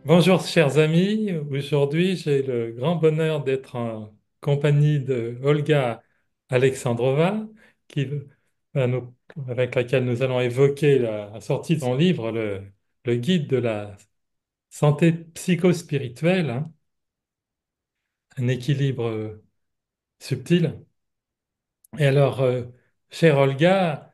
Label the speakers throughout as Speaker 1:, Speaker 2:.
Speaker 1: Bonjour chers amis, aujourd'hui j'ai le grand bonheur d'être en compagnie de Olga Alexandrova qui avec laquelle nous allons évoquer la sortie de son livre, le guide de la santé psychospirituelle, hein, un équilibre subtil. Et alors, chère Olga,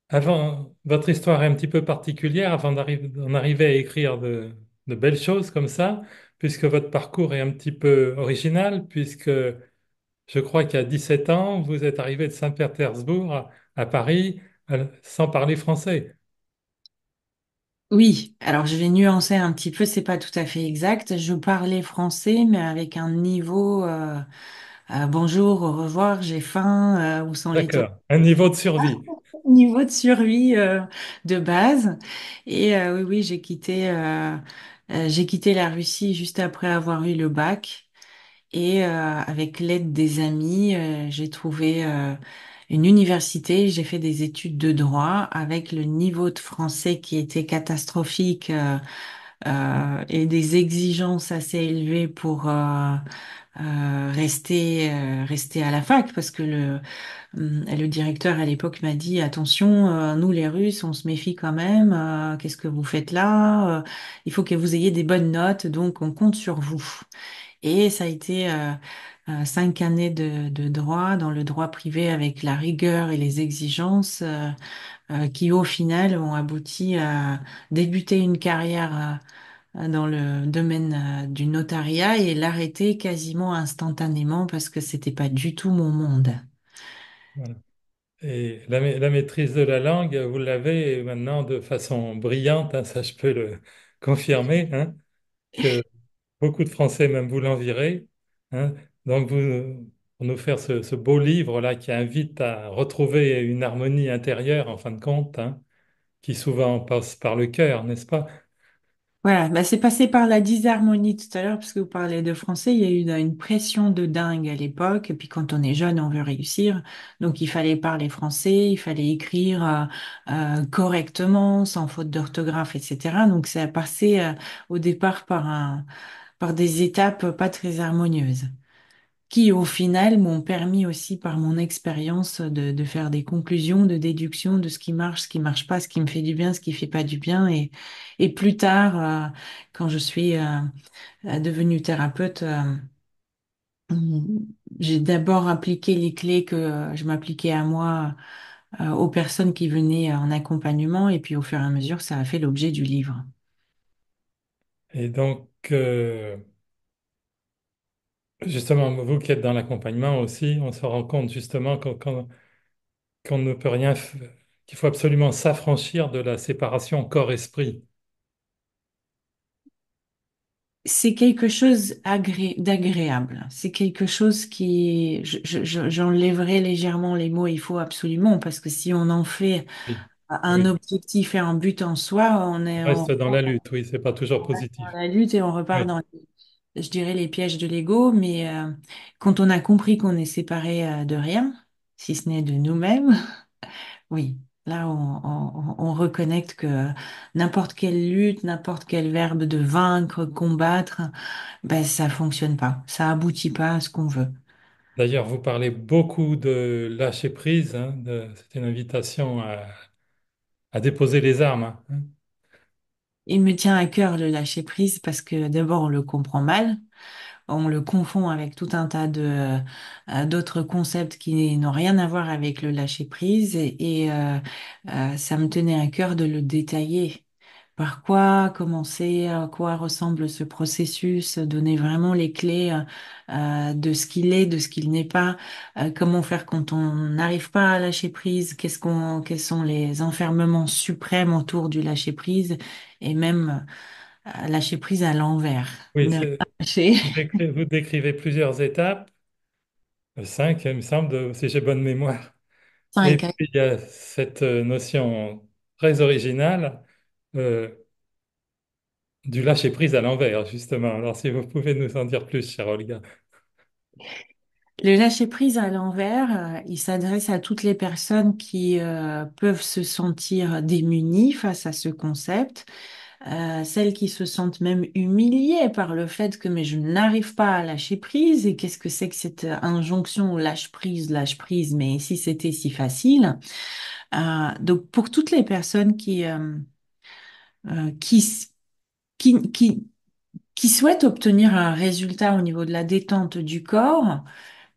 Speaker 1: avant, votre histoire est un petit peu particulière avant d'en arriver à écrire de belles choses comme ça, puisque votre parcours est un petit peu original, puisque je crois qu'à 17 ans, vous êtes arrivé de Saint-Pétersbourg à Paris sans parler français.
Speaker 2: Oui, alors je vais nuancer un petit peu, c'est pas tout à fait exact. Je parlais français, mais avec un niveau bonjour, au revoir, j'ai faim, où sont les toilettes?
Speaker 1: D'accord, un niveau de survie.
Speaker 2: Niveau de survie de base. Et oui, oui, j'ai quitté la Russie juste après avoir eu le bac. Et avec l'aide des amis, j'ai trouvé une université. J'ai fait des études de droit avec le niveau de français qui était catastrophique. Et des exigences assez élevées pour rester à la fac parce que le directeur à l'époque m'a dit attention, nous les Russes, on se méfie quand même. Qu'est-ce que vous faites là? Il faut que vous ayez des bonnes notes, donc on compte sur vous. Et ça a été 5 années de droit dans le droit privé avec la rigueur et les exigences qui au final ont abouti à débuter une carrière dans le domaine du notariat et l'arrêter quasiment instantanément parce que c'était pas du tout mon monde.
Speaker 1: Voilà. Et la maîtrise de la langue, vous l'avez maintenant de façon brillante, hein, ça je peux le confirmer, hein, que beaucoup de Français même vous l'enviraient, hein. Donc, pour nous faire ce beau livre-là qui invite à retrouver une harmonie intérieure, en fin de compte, hein, qui souvent passe par le cœur, n'est-ce pas?
Speaker 2: Voilà, bah c'est passé par la disharmonie tout à l'heure, parce que vous parlez de français, il y a eu une pression de dingue à l'époque, et puis quand on est jeune, on veut réussir, donc il fallait parler français, il fallait écrire correctement, sans faute d'orthographe, etc. Donc ça a passé au départ par des étapes pas très harmonieuses, qui au final m'ont permis aussi par mon expérience de faire des conclusions, de déduction de ce qui marche pas, ce qui me fait du bien, ce qui fait pas du bien. Et plus tard, quand je suis devenue thérapeute, j'ai d'abord appliqué les clés que je m'appliquais à moi, aux personnes qui venaient en accompagnement, et puis au fur et à mesure, ça a fait l'objet du livre.
Speaker 1: Et donc, justement, vous qui êtes dans l'accompagnement aussi, on se rend compte justement qu'on ne peut rien, qu'il faut absolument s'affranchir de la séparation corps-esprit.
Speaker 2: C'est quelque chose d'agréable. C'est quelque chose qui, j'enlèverai légèrement les mots il faut absolument, parce que si on en fait
Speaker 1: Oui,
Speaker 2: un
Speaker 1: oui.
Speaker 2: objectif et un but en soi,
Speaker 1: On reste dans la lutte, oui, c'est pas toujours
Speaker 2: on reste dans
Speaker 1: positif.
Speaker 2: la lutte et on repart
Speaker 1: Oui.
Speaker 2: dans, je dirais, les pièges de l'ego. Mais quand on a compris qu'on est séparé de rien, si ce n'est de nous-mêmes, oui, là, on reconnecte que n'importe quelle lutte, n'importe quel verbe de vaincre, combattre, ben, ça fonctionne pas. Ça aboutit pas à ce qu'on veut.
Speaker 1: D'ailleurs, vous parlez beaucoup de lâcher prise, hein, c'est une invitation à déposer les armes, hein.
Speaker 2: Il me tient à cœur le lâcher prise parce que d'abord, on le comprend mal. On le confond avec tout un tas de d'autres concepts qui n'ont rien à voir avec le lâcher prise ça me tenait à cœur de le détailler. Par quoi commencer, à quoi ressemble ce processus, donner vraiment les clés de ce qu'il est, de ce qu'il n'est pas, comment faire quand on n'arrive pas à lâcher prise, quels sont les enfermements suprêmes autour du lâcher prise et même lâcher prise à l'envers.
Speaker 1: Oui,
Speaker 2: Ne rien lâcher.
Speaker 1: vous décrivez plusieurs étapes, cinq, il me semble, si j'ai bonne mémoire. Et
Speaker 2: Cinq.
Speaker 1: puis, il y a cette notion très originale euh, du lâcher prise à l'envers, justement. Alors, si vous pouvez nous en dire plus, cher Olga.
Speaker 2: Le lâcher-prise à l'envers, il s'adresse à toutes les personnes qui peuvent se sentir démunies face à ce concept, celles qui se sentent même humiliées par le fait que mais je n'arrive pas à lâcher prise. Et qu'est-ce que c'est que cette injonction lâche prise, mais si c'était si facile. Donc pour toutes les personnes euh, qui, s- qui, qui, qui souhaitent obtenir un résultat au niveau de la détente du corps,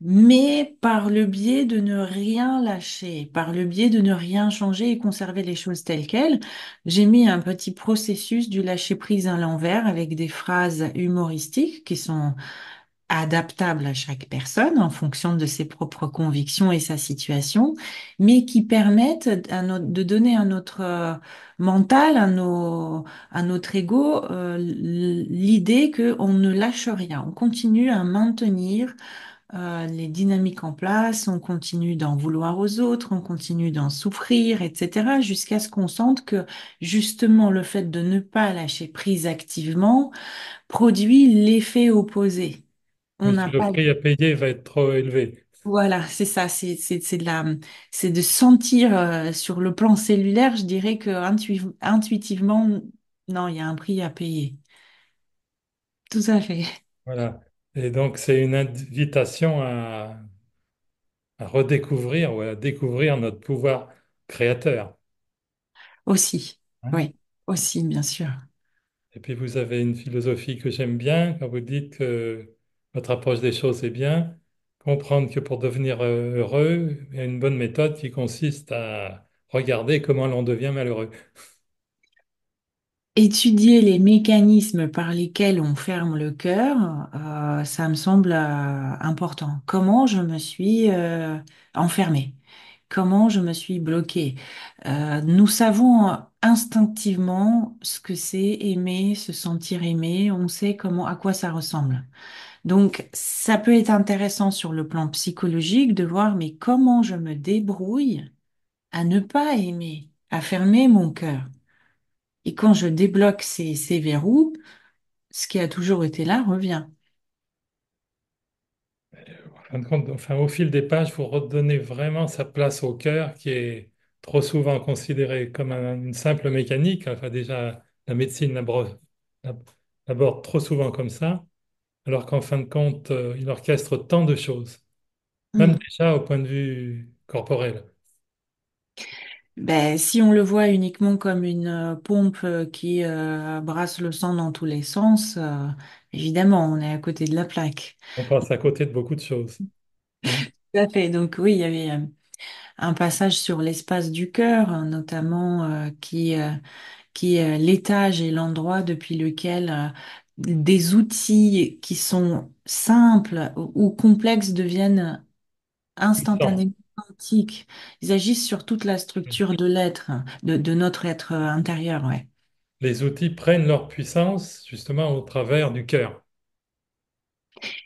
Speaker 2: mais par le biais de ne rien lâcher, par le biais de ne rien changer et conserver les choses telles quelles, j'ai mis un petit processus du lâcher-prise à l'envers avec des phrases humoristiques qui sont adaptables à chaque personne en fonction de ses propres convictions et sa situation, mais qui permettent de donner à notre mental, à notre ego, l'idée qu'on ne lâche rien, on continue à maintenir les dynamiques en place, on continue d'en vouloir aux autres, on continue d'en souffrir, etc., jusqu'à ce qu'on sente que justement le fait de ne pas lâcher prise activement produit l'effet opposé. On
Speaker 1: Mais
Speaker 2: n'a
Speaker 1: que le
Speaker 2: pas,
Speaker 1: prix à payer va être trop élevé.
Speaker 2: voilà, c'est ça, c'est de sentir sur le plan cellulaire, je dirais que intuitivement, non, il y a un prix à payer. Tout à fait.
Speaker 1: Voilà. Et donc, c'est une invitation à redécouvrir ou à découvrir notre pouvoir créateur,
Speaker 2: Aussi,
Speaker 1: hein.
Speaker 2: oui, aussi, bien sûr.
Speaker 1: Et puis, vous avez une philosophie que j'aime bien quand vous dites que votre approche des choses est bien. Comprendre que pour devenir heureux, il y a une bonne méthode qui consiste à regarder comment l'on devient malheureux.
Speaker 2: Étudier les mécanismes par lesquels on ferme le cœur, ça me semble important. Comment je me suis enfermée? Comment je me suis bloquée? Nous savons instinctivement ce que c'est aimer, se sentir aimé. On sait comment, à quoi ça ressemble. Donc, ça peut être intéressant sur le plan psychologique de voir, mais comment je me débrouille à ne pas aimer, à fermer mon cœur. Et quand je débloque ces verrous, ce qui a toujours été là revient.
Speaker 1: En fin de compte, enfin, au fil des pages, vous redonnez vraiment sa place au cœur qui est trop souvent considéré comme une simple mécanique. Enfin, déjà, la médecine l'ab- l'aborde trop souvent comme ça, alors qu'en fin de compte, il orchestre tant de choses, même
Speaker 2: Hmm.
Speaker 1: déjà au point de vue corporel.
Speaker 2: Ben, si on le voit uniquement comme une pompe qui brasse le sang dans tous les sens, évidemment, on est à côté de la plaque.
Speaker 1: On passe à côté de beaucoup de choses, hein.
Speaker 2: Tout à fait. Donc oui, il y avait un passage sur l'espace du cœur, hein, notamment qui est l'étage et l'endroit depuis lequel des outils qui sont simples ou complexes deviennent
Speaker 1: Puissant.
Speaker 2: instantanément quantiques. Ils agissent sur toute la structure de l'être, de notre être intérieur, ouais.
Speaker 1: Les outils prennent leur puissance justement au travers du cœur.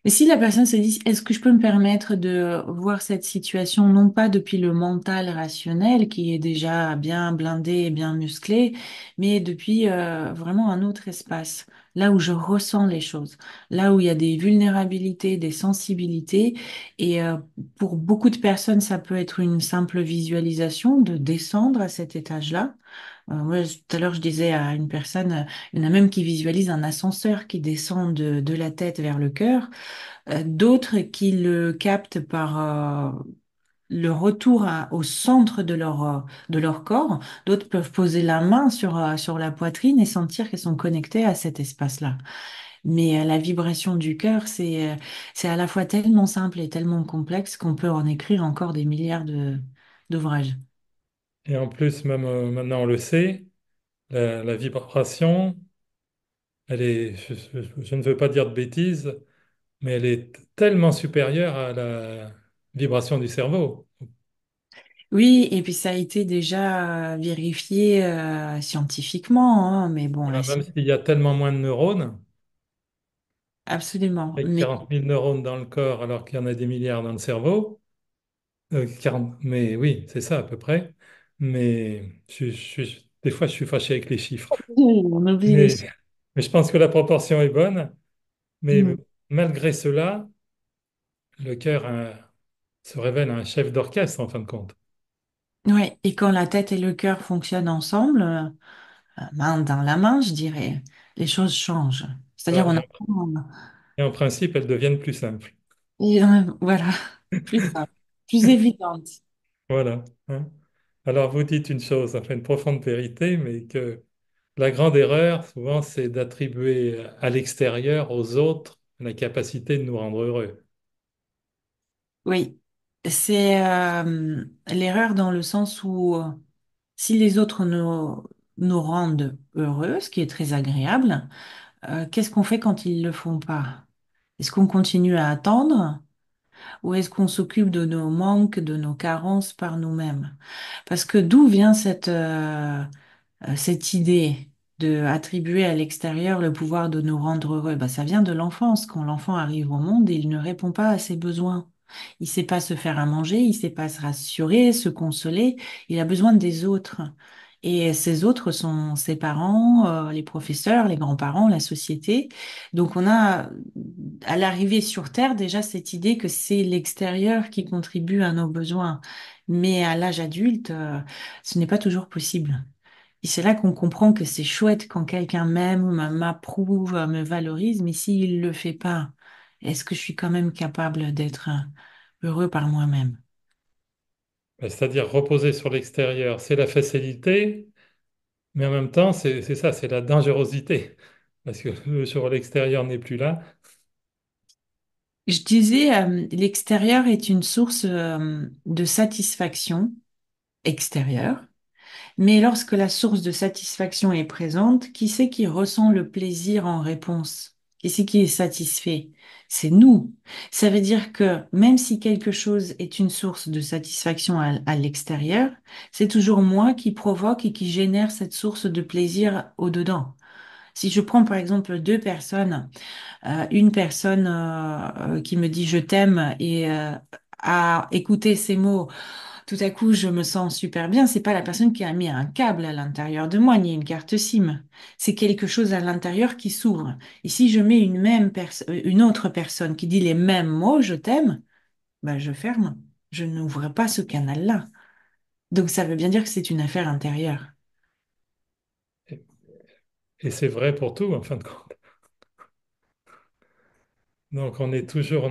Speaker 2: Et si la personne se dit, est-ce que je peux me permettre de voir cette situation non pas depuis le mental rationnel qui est déjà bien blindé et bien musclé, mais depuis vraiment un autre espace, là où je ressens les choses, là où il y a des vulnérabilités, des sensibilités. Et pour beaucoup de personnes, ça peut être une simple visualisation de descendre à cet étage-là. Moi, tout à l'heure, je disais à une personne, il y en a même qui visualisent un ascenseur qui descend de la tête vers le cœur, d'autres qui le captent par le retour au centre de leur corps. D'autres peuvent poser la main sur la poitrine et sentir qu'elles sont connectées à cet espace-là. Mais la vibration du cœur, c'est à la fois tellement simple et tellement complexe qu'on peut en écrire encore des milliards d'ouvrages.
Speaker 1: Et en plus, même maintenant on le sait, la vibration, elle est, je ne veux pas dire de bêtises, mais elle est tellement supérieure à la vibration du cerveau.
Speaker 2: Oui, et puis ça a été déjà vérifié scientifiquement, hein, mais bon,
Speaker 1: Voilà, même s'il y a tellement moins de neurones,
Speaker 2: absolument.
Speaker 1: avec
Speaker 2: Mais
Speaker 1: 40 000 neurones dans le corps alors qu'il y en a des milliards dans le cerveau, 40 mais oui, c'est ça à peu près. Mais des fois, je suis fâché avec les chiffres.
Speaker 2: on oublie les
Speaker 1: Mais,
Speaker 2: chiffres.
Speaker 1: mais je pense que la proportion est bonne. Mais
Speaker 2: Mm.
Speaker 1: malgré cela, le cœur se révèle un chef d'orchestre en fin de compte.
Speaker 2: Ouais, et quand la tête et le cœur fonctionnent ensemble, main dans la main, je dirais, les choses changent. C'est-à-dire,
Speaker 1: Voilà.
Speaker 2: on a...
Speaker 1: Et en principe, elles deviennent plus simples.
Speaker 2: Et, voilà, plus simple, plus évidente.
Speaker 1: Voilà, hein. Alors vous dites une chose, enfin une profonde vérité, mais que la grande erreur, souvent, c'est d'attribuer à l'extérieur, aux autres, la capacité de nous rendre heureux.
Speaker 2: Oui, c'est l'erreur dans le sens où si les autres nous rendent heureux, ce qui est très agréable, qu'est-ce qu'on fait quand ils le font pas? Est-ce qu'on continue à attendre ou est-ce qu'on s'occupe de nos manques, de nos carences par nous-mêmes? Parce que d'où vient cette idée de attribuer à l'extérieur le pouvoir de nous rendre heureux? Bah, ça vient de l'enfance. Quand l'enfant arrive au monde, il ne répond pas à ses besoins. Il sait pas se faire à manger, il sait pas se rassurer, se consoler. Il a besoin des autres. Et ces autres sont ses parents, les professeurs, les grands-parents, la société. Donc on a, à l'arrivée sur Terre, déjà cette idée que c'est l'extérieur qui contribue à nos besoins. Mais à l'âge adulte, ce n'est pas toujours possible. Et c'est là qu'on comprend que c'est chouette quand quelqu'un m'aime, m'approuve, me valorise, mais s'il le fait pas, est-ce que je suis quand même capable d'être heureux par moi-même?
Speaker 1: C'est-à-dire reposer sur l'extérieur, c'est la facilité, mais en même temps, c'est ça, c'est la dangerosité. Parce que le sur l'extérieur n'est plus là.
Speaker 2: Je disais, l'extérieur est une source de satisfaction extérieure. Mais lorsque la source de satisfaction est présente, qui c'est qui ressent le plaisir en réponse? Qui c'est qui est satisfait? C'est nous. Ça veut dire que même si quelque chose est une source de satisfaction à l'extérieur, c'est toujours moi qui provoque et qui génère cette source de plaisir au-dedans. Si je prends par exemple deux personnes, une personne qui me dit je t'aime et à écouter ces mots, tout à coup, je me sens super bien. C'est pas la personne qui a mis un câble à l'intérieur de moi, ni une carte SIM. C'est quelque chose à l'intérieur qui s'ouvre. Et si je mets une autre personne qui dit les mêmes mots, je t'aime, ben je ferme. Je n'ouvre pas ce canal-là. Donc ça veut bien dire que c'est une affaire intérieure.
Speaker 1: Et, et c'est vrai pour tout, en fin de compte. Donc on a toujours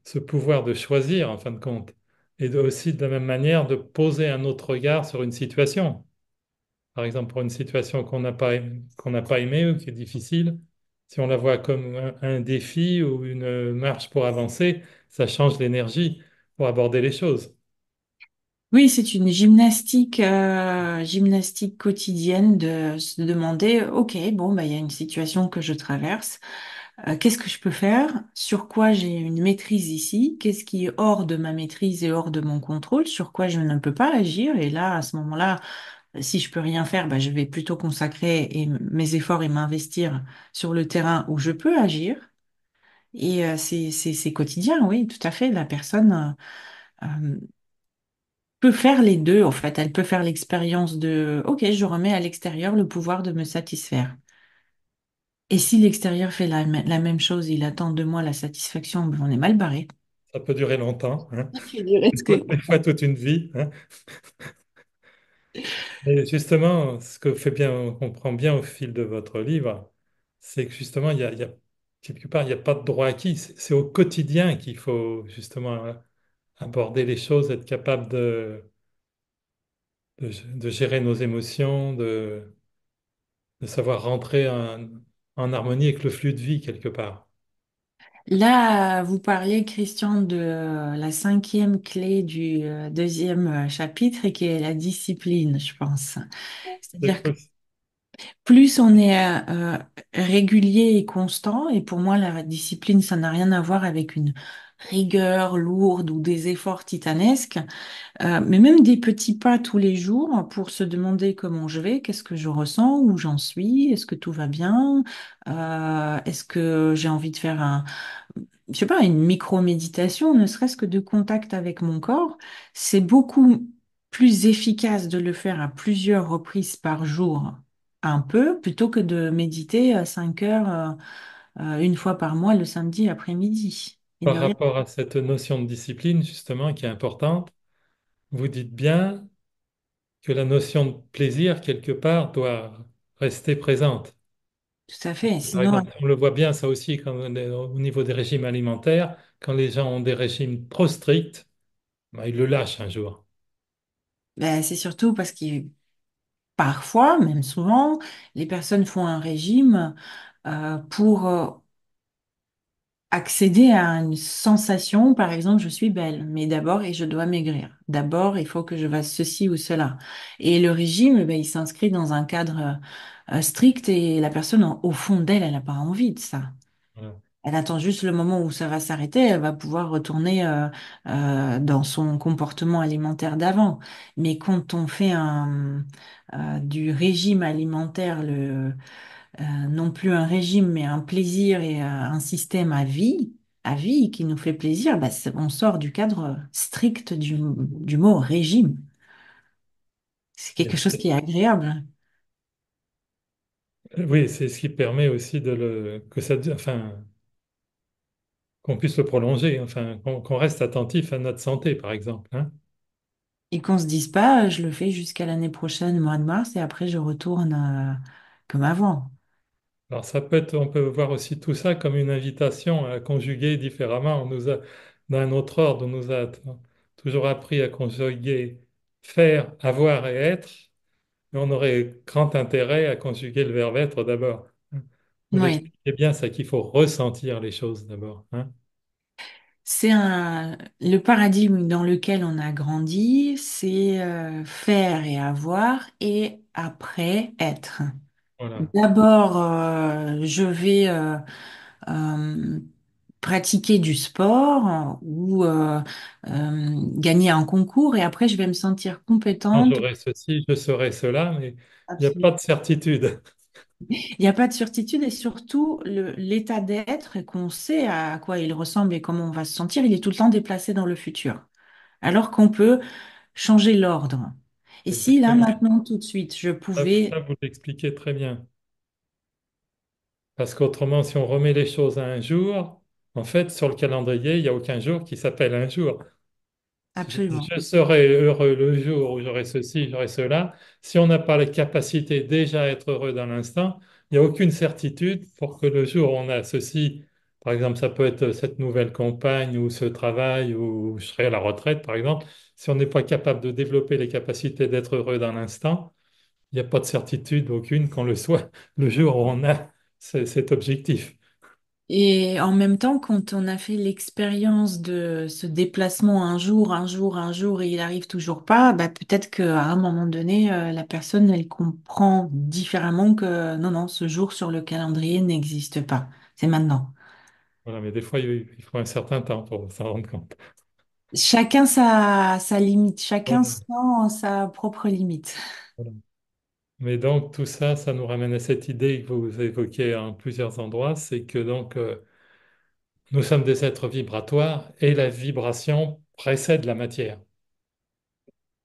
Speaker 1: ce pouvoir de choisir, en fin de compte. Et aussi de la même manière de poser un autre regard sur une situation. Par exemple, pour une situation qu'on n'a pas aimée ou qui est difficile, si on la voit comme un défi ou une marche pour avancer, ça change l'énergie pour aborder les choses.
Speaker 2: Oui, c'est une gymnastique quotidienne de se demander, OK, bon, bah, il y a une situation que je traverse. Qu'est-ce que je peux faire? Sur quoi j'ai une maîtrise ici? Qu'est-ce qui est hors de ma maîtrise et hors de mon contrôle? Sur quoi je ne peux pas agir? Et là, à ce moment-là, si je peux rien faire, bah, je vais plutôt consacrer mes efforts et m'investir sur le terrain où je peux agir. Et c'est quotidien, oui, tout à fait. La personne peut faire les deux, en fait. Elle peut faire l'expérience de, OK, je remets à l'extérieur le pouvoir de me satisfaire. Et si l'extérieur fait la même chose, il attend de moi la satisfaction, ben, on est mal barré.
Speaker 1: Ça peut durer longtemps, hein.
Speaker 2: Je dirais
Speaker 1: Des fois toute une vie, hein. Mais justement, ce que fait bien, on comprend bien au fil de votre livre, c'est que justement, quelque part, il n'y a pas de droit acquis. C'est au quotidien qu'il faut justement aborder les choses, être capable de gérer nos émotions, de savoir rentrer en harmonie avec le flux de vie quelque part.
Speaker 2: Là, vous parlez, Christian, de la cinquième clé du deuxième chapitre, et qui est la discipline, je pense.
Speaker 1: C'est
Speaker 2: C'est-à-dire que
Speaker 1: possible.
Speaker 2: plus on est régulier et constant, et pour moi, la discipline, ça n'a rien à voir avec une rigueur lourde ou des efforts titanesques. Mais même des petits pas tous les jours pour se demander comment je vais, qu'est-ce que je ressens, où j'en suis, est-ce que tout va bien, est-ce que j'ai envie de faire je sais pas, une micro-méditation, ne serait-ce que de contact avec mon corps, c'est beaucoup plus efficace de le faire à plusieurs reprises par jour, un peu, plutôt que de méditer à 5 heures, une fois par mois le samedi après-midi. Et de
Speaker 1: Par
Speaker 2: rien.
Speaker 1: rapport à cette notion de discipline, justement, qui est importante, vous dites bien que la notion de plaisir, quelque part, doit rester présente.
Speaker 2: Tout à fait.
Speaker 1: Par
Speaker 2: Sinon,
Speaker 1: exemple, on le voit bien, ça aussi, quand on est au niveau des régimes alimentaires, quand les gens ont des régimes trop stricts, ben, ils le lâchent un jour.
Speaker 2: ben, c'est surtout parce que parfois, même souvent, les personnes font un régime pour accéder à une sensation, par exemple, je suis belle, mais d'abord, et je dois maigrir. D'abord, il faut que je fasse ceci ou cela. Et le régime, eh ben, il s'inscrit dans un cadre strict et la personne, au fond d'elle, elle n'a pas envie de ça.
Speaker 1: Voilà.
Speaker 2: Elle attend juste le moment où ça va s'arrêter, elle va pouvoir retourner dans son comportement alimentaire d'avant. Mais quand on fait du régime alimentaire, non plus un régime, mais un plaisir et un système à vie qui nous fait plaisir, bah, on sort du cadre strict du mot régime. C'est quelque
Speaker 1: Et
Speaker 2: chose qui est agréable.
Speaker 1: oui, c'est ce qui permet aussi que ça, enfin, qu'on puisse le prolonger, enfin, qu'on reste attentif à notre santé, par exemple, hein.
Speaker 2: Et qu'on se dise pas, je le fais jusqu'à l'année prochaine, mois de mars, et après je retourne comme avant.
Speaker 1: Alors ça peut être, on peut voir aussi tout ça comme une invitation à conjuguer différemment. Dans un autre ordre, on nous a toujours appris à conjuguer faire, avoir et être, mais on aurait grand intérêt à conjuguer le verbe être d'abord. Vous
Speaker 2: Oui.
Speaker 1: l'expliquez bien, c'est qu'il faut ressentir les choses d'abord, hein.
Speaker 2: Le paradigme dans lequel on a grandi, c'est faire et avoir et après être.
Speaker 1: Voilà.
Speaker 2: D'abord, je vais euh, pratiquer du sport ou gagner un concours et après je vais me sentir
Speaker 1: Quand
Speaker 2: compétente.
Speaker 1: j'aurai ceci, je serai cela, mais il n'y a pas
Speaker 2: Absolument.
Speaker 1: de certitude.
Speaker 2: Il n'y a pas de certitude et surtout l'état d'être qu'on sait à quoi il ressemble et comment on va se sentir, il est tout le temps déplacé dans le futur. Alors qu'on peut changer l'ordre. Et si là
Speaker 1: Exactement.
Speaker 2: maintenant tout de suite je
Speaker 1: Ça,
Speaker 2: pouvais,
Speaker 1: vous l'expliquez très bien. Parce qu'autrement, si on remet les choses à un jour, en fait, sur le calendrier, il n'y a aucun jour qui s'appelle un jour.
Speaker 2: absolument.
Speaker 1: Je serai heureux le jour où j'aurai ceci, j'aurai cela. Si on n'a pas la capacité déjà à être heureux dans l'instant, il n'y a aucune certitude pour que le jour où on a ceci, par exemple, ça peut être cette nouvelle compagne ou ce travail ou je serai à la retraite, par exemple, si on n'est pas capable de développer les capacités d'être heureux dans l'instant, il n'y a pas de certitude aucune qu'on le soit le jour où on a cet objectif.
Speaker 2: Et en même temps, quand on a fait l'expérience de ce déplacement un jour, et il arrive toujours pas, bah peut-être qu'à un moment donné, la personne, elle comprend différemment que non, non, ce jour sur le calendrier n'existe pas. C'est maintenant.
Speaker 1: Voilà, mais des fois, il faut un certain temps pour s'en rendre compte.
Speaker 2: Chacun sa limite, chacun
Speaker 1: Voilà,
Speaker 2: sent sa propre limite.
Speaker 1: voilà. Mais donc, tout ça, ça nous ramène à cette idée que vous évoquez en plusieurs endroits, c'est que donc, nous sommes des êtres vibratoires et la vibration précède la matière.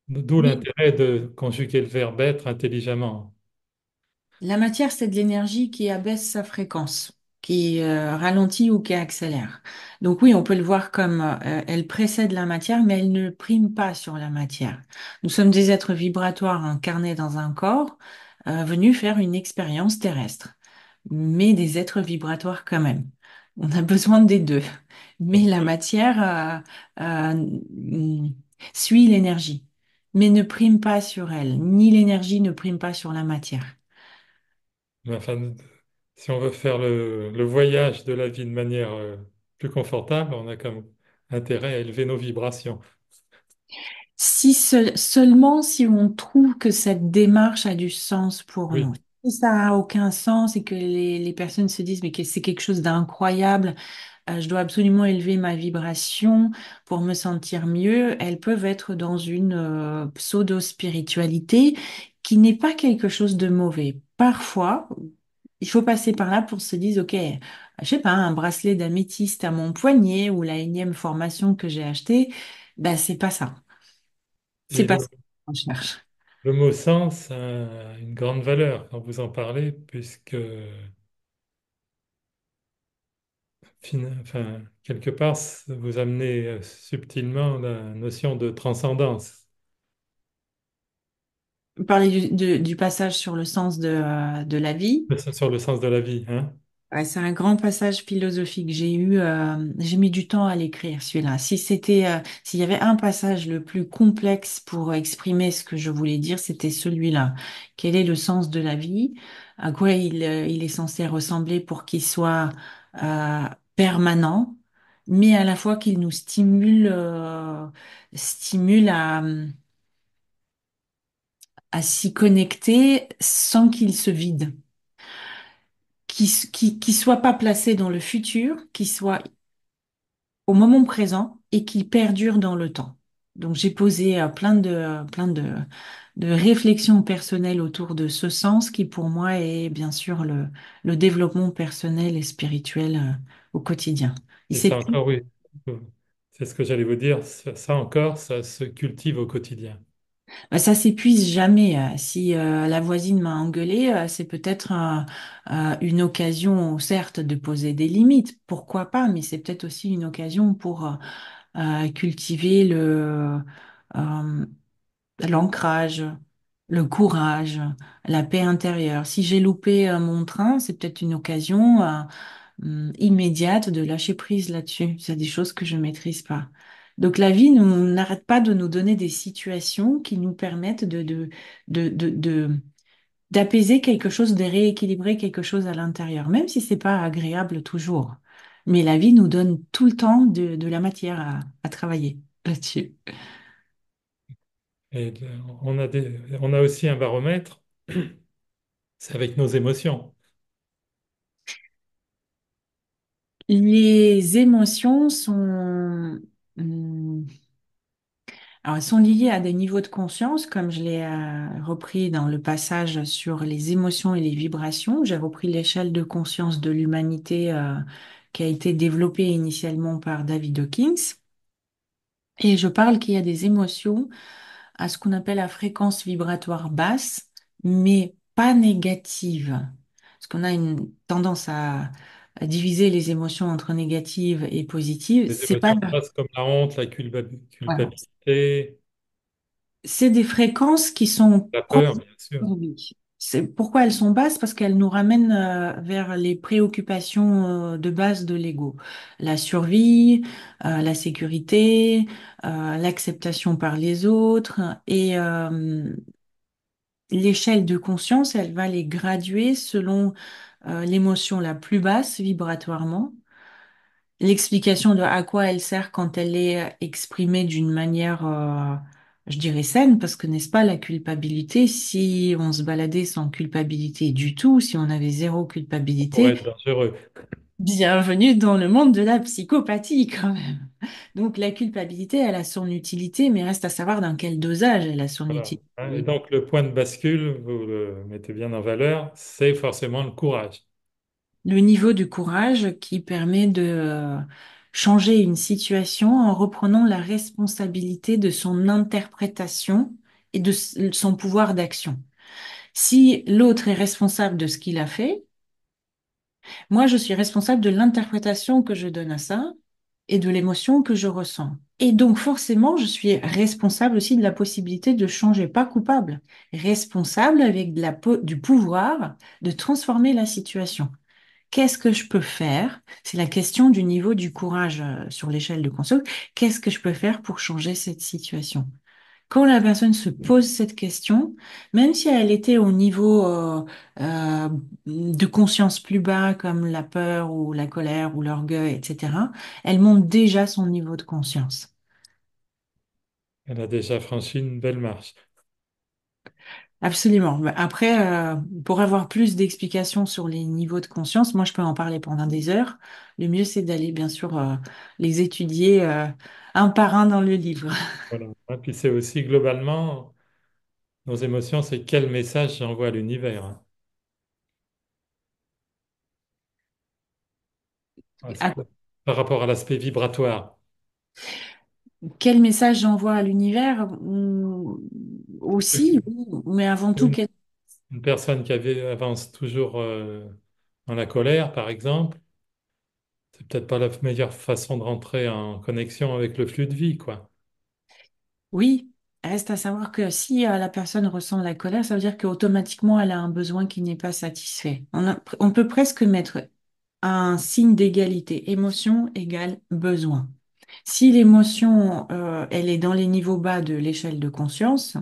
Speaker 1: D'où
Speaker 2: Oui,
Speaker 1: l'intérêt de conjuguer le verbe être intelligemment.
Speaker 2: la matière, c'est de l'énergie qui abaisse sa fréquence, qui ralentit ou qui accélère. Donc oui, on peut le voir comme elle précède la matière, mais elle ne prime pas sur la matière. Nous sommes des êtres vibratoires incarnés dans un corps, venus faire une expérience terrestre, mais des êtres vibratoires quand même. On a besoin des deux. Mais la matière suit l'énergie, mais ne prime pas sur elle, ni l'énergie ne prime pas sur la matière.
Speaker 1: Mais enfin, si on veut faire le voyage de la vie de manière plus confortable, on a comme intérêt à élever nos vibrations.
Speaker 2: Si seulement si on trouve que cette démarche a du sens pour nous.
Speaker 1: Oui,
Speaker 2: Si ça n'a aucun sens et que les personnes se disent mais que c'est quelque chose d'incroyable, je dois absolument élever ma vibration pour me sentir mieux, elles peuvent être dans une pseudo-spiritualité qui n'est pas quelque chose de mauvais. Parfois, il faut passer par là pour se dire, OK, je sais pas, un bracelet d'améthyste à mon poignet ou la énième formation que j'ai achetée, ben c'est pas ça. C'est
Speaker 1: et
Speaker 2: pas ça qu'on cherche.
Speaker 1: le mot sens a une grande valeur quand vous en parlez, puisque enfin, quelque part, vous amenez subtilement la notion de transcendance.
Speaker 2: Parler du passage sur le sens de la vie.
Speaker 1: Sur le sens de la vie, hein?
Speaker 2: Ouais, c'est un grand passage philosophique. J'ai mis du temps à l'écrire, celui-là. S'il y avait un passage le plus complexe pour exprimer ce que je voulais dire, c'était celui-là. Quel est le sens de la vie? À quoi il est censé ressembler pour qu'il soit euh, permanent, mais à la fois qu'il nous stimule à s'y connecter sans qu'il se vide, qui soit pas placé dans le futur, qui soit au moment présent et qui perdure dans le temps. Donc j'ai posé de réflexions personnelles autour de ce sens qui pour moi est bien sûr le développement personnel et spirituel au quotidien. Il
Speaker 1: Et ça
Speaker 2: s'est
Speaker 1: encore, oui. C'est ce que j'allais vous dire. Ça encore, ça se cultive au quotidien.
Speaker 2: Ça s'épuise jamais. Si la voisine m'a engueulé, c'est peut-être une occasion, certes, de poser des limites. Pourquoi pas? Mais c'est peut-être aussi une occasion pour cultiver euh, l'ancrage, le courage, la paix intérieure. Si j'ai loupé mon train, c'est peut-être une occasion immédiate de lâcher prise là-dessus. C'est des choses que je maîtrise pas. Donc la vie n'arrête pas de nous donner des situations qui nous permettent d'apaiser quelque chose, de rééquilibrer quelque chose à l'intérieur, même si c'est pas agréable toujours. Mais la vie nous donne tout le temps de la matière à travailler là-dessus.
Speaker 1: Et on a aussi un baromètre, c'est avec nos émotions.
Speaker 2: Les émotions sont, hum, alors elles sont liées à des niveaux de conscience, comme je l'ai repris dans le passage sur les émotions et les vibrations. J'ai repris l'échelle de conscience de l'humanité qui a été développée initialement par David Hawkins. Et je parle qu'il y a des émotions à ce qu'on appelle la fréquence vibratoire basse, mais pas négative. Parce qu'on a une tendance à diviser les émotions entre négatives et positives.
Speaker 1: Des
Speaker 2: C'est pas
Speaker 1: émotions basses comme la honte, la
Speaker 2: voilà.
Speaker 1: culpabilité,
Speaker 2: C'est des fréquences qui sont
Speaker 1: la peur,
Speaker 2: positives
Speaker 1: bien sûr.
Speaker 2: pour lui. C'est pourquoi elles sont basses, parce qu'elles nous ramènent vers les préoccupations de base de l'ego. La survie, la sécurité, l'acceptation par les autres et l'échelle de conscience, elle va les graduer selon l'émotion la plus basse vibratoirement, l'explication de à quoi elle sert quand elle est exprimée d'une manière, je dirais, saine, parce que n'est-ce pas la culpabilité, si on se baladait sans culpabilité du tout, si on avait zéro
Speaker 1: Ça pourrait être
Speaker 2: culpabilité,
Speaker 1: dangereux.
Speaker 2: bienvenue dans le monde de la psychopathie quand même. Donc la culpabilité, elle a son utilité, mais reste à savoir dans quel dosage elle a son
Speaker 1: Voilà,
Speaker 2: utilité.
Speaker 1: hein. Et donc, le point de bascule, vous le mettez bien en valeur, c'est forcément le courage.
Speaker 2: Le niveau de courage qui permet de changer une situation en reprenant la responsabilité de son interprétation et de son pouvoir d'action. Si l'autre est responsable de ce qu'il a fait, moi je suis responsable de l'interprétation que je donne à ça et de l'émotion que je ressens. Et donc forcément, je suis responsable aussi de la possibilité de changer, pas coupable, responsable avec du pouvoir de transformer la situation. Qu'est-ce que je peux faire? C'est la question du niveau du courage sur l'échelle de conscience. Qu'est-ce que je peux faire pour changer cette situation? Quand la personne se pose cette question, même si elle était au niveau euh, de conscience plus bas, comme la peur ou la colère ou l'orgueil, etc., elle monte déjà son niveau de conscience.
Speaker 1: Elle a déjà franchi une belle marche.
Speaker 2: Absolument. Mais après, pour avoir plus d'explications sur les niveaux de conscience, moi, je peux en parler pendant des heures. Le mieux, c'est d'aller, bien sûr, les étudier un par un dans le livre.
Speaker 1: Voilà. Et puis c'est aussi globalement, nos émotions, c'est quel message j'envoie à l'univers, hein.
Speaker 2: À
Speaker 1: Par rapport à l'aspect vibratoire.
Speaker 2: quel message j'envoie à l'univers? Aussi, oui, mais avant tout,
Speaker 1: Une, une personne avance toujours dans la colère, par exemple, c'est peut-être pas la meilleure façon de rentrer en connexion avec le flux de vie, quoi.
Speaker 2: oui. Reste à savoir que si la personne ressent la colère, ça veut dire qu'automatiquement, elle a un besoin qui n'est pas satisfait. On peut presque mettre un signe d'égalité. Émotion égale besoin. Si l'émotion, elle est dans les niveaux bas de l'échelle de conscience,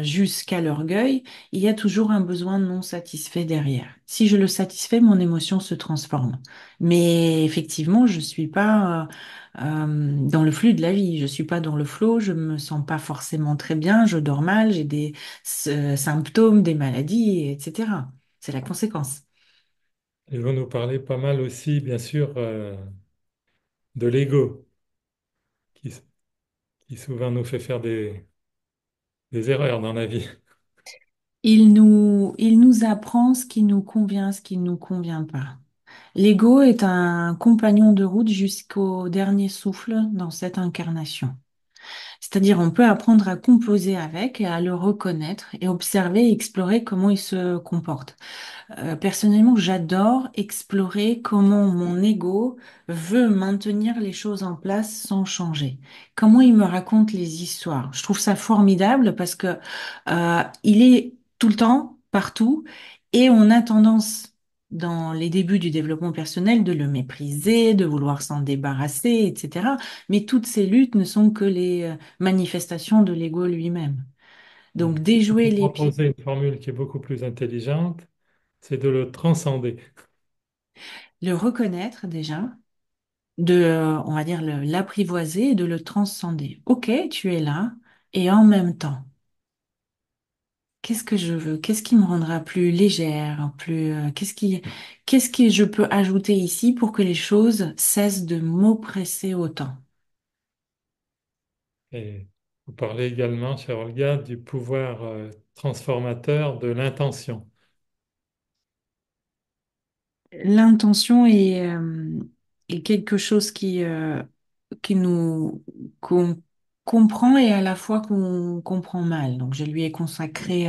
Speaker 2: jusqu'à l'orgueil, il y a toujours un besoin non satisfait derrière. Si je le satisfais, mon émotion se transforme. Mais effectivement, je suis pas dans le flux de la vie, je suis pas dans le flow, je me sens pas forcément très bien, je dors mal, j'ai des symptômes, des maladies, etc. C'est la conséquence.
Speaker 1: Et vous nous parlez pas mal aussi, bien sûr, de l'ego, qui, qui souvent nous fait faire des erreurs dans la vie.
Speaker 2: Il nous apprend ce qui nous convient, ce qui ne nous convient pas. L'ego est un compagnon de route jusqu'au dernier souffle dans cette incarnation. C'est-à-dire, on peut apprendre à composer avec et à le reconnaître et observer et explorer comment il se comporte. Personnellement, j'adore explorer comment mon ego veut maintenir les choses en place sans changer. Comment il me raconte les histoires. Je trouve ça formidable parce que il est tout le temps, partout, et on a tendance, dans les débuts du développement personnel, de le mépriser, de vouloir s'en débarrasser, etc. Mais toutes ces luttes ne sont que les manifestations de l'ego lui-même.
Speaker 1: Mm.
Speaker 2: Donc,
Speaker 1: Vous
Speaker 2: déjouer les pieds,
Speaker 1: proposez une formule qui est beaucoup plus intelligente, c'est de le transcender.
Speaker 2: le reconnaître déjà de, on va dire, l'apprivoiser et de le transcender. Ok, tu es là, et en même temps, qu'est-ce que je veux? Qu'est-ce qui me rendra plus légère, plus, qu'est-ce que je peux ajouter ici pour que les choses cessent de m'oppresser autant?
Speaker 1: Et vous parlez également, cher Olga, du pouvoir transformateur de l'intention.
Speaker 2: L'intention est quelque chose qui nous, qu'on comprend et à la fois qu'on comprend mal. Donc, je lui ai consacré